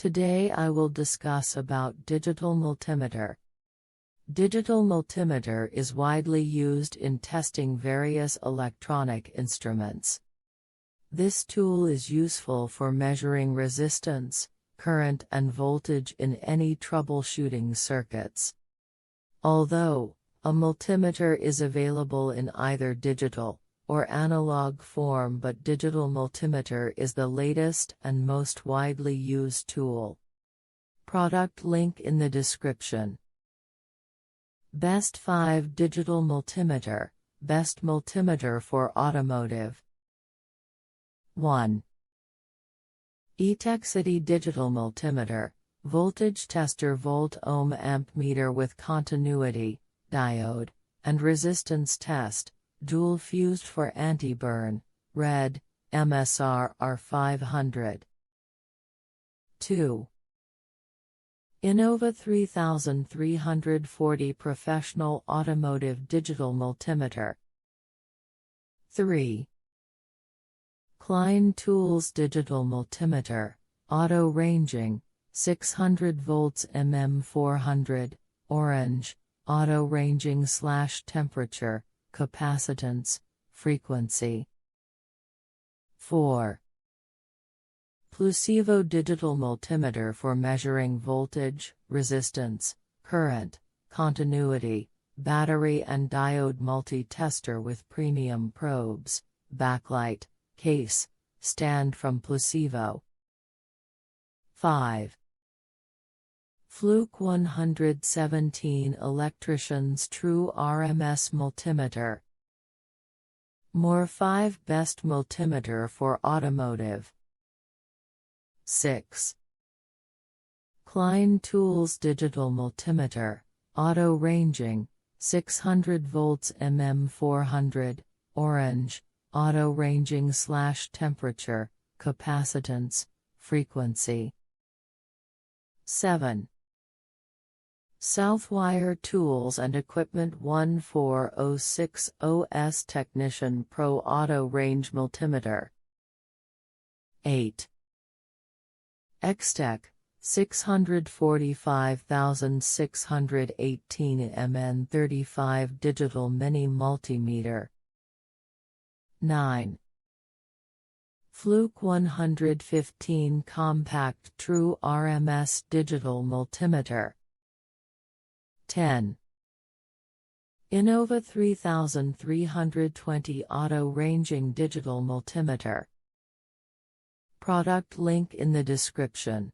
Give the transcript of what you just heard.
Today I will discuss about digital multimeter. Digital multimeter is widely used in testing various electronic instruments. This tool is useful for measuring resistance, current and voltage in any troubleshooting circuits. Although a multimeter is available in either digital or analog form, but digital multimeter is the latest and most widely used tool. Product link in the description. Best 5 Digital Multimeter, Best Multimeter for Automotive. 1. eTechCity Digital Multimeter, Voltage Tester Volt-Ohm Amp Meter with Continuity, Diode, and Resistance Test, Dual Fused for Anti-Burn, Red, MSR R500. 2. Innova 3340 Professional Automotive Digital Multimeter. 3. Klein Tools Digital Multimeter, Auto Ranging, 600 volts MM400, Orange, Auto Ranging / Temperature, Capacitance, Frequency. 4. Plusivo Digital Multimeter for measuring voltage, resistance, current, continuity, battery and diode multi-tester with premium probes, backlight, case, stand from Plusivo. 5. Fluke 117 Electrician's True RMS Multimeter. More 5 Best Multimeter for Automotive. 6. Klein Tools Digital Multimeter, Auto Ranging, 600 volts MM400, Orange, Auto Ranging / Temperature, Capacitance, Frequency. 7. Southwire Tools and Equipment 14060S Technician Pro Auto Range Multimeter. 8. Xtech, 645,618 MN35 Digital Mini Multimeter. 9. Fluke 115 Compact True RMS Digital Multimeter. 10. Innova 3320 Auto Ranging Digital Multimeter. Product link in the description.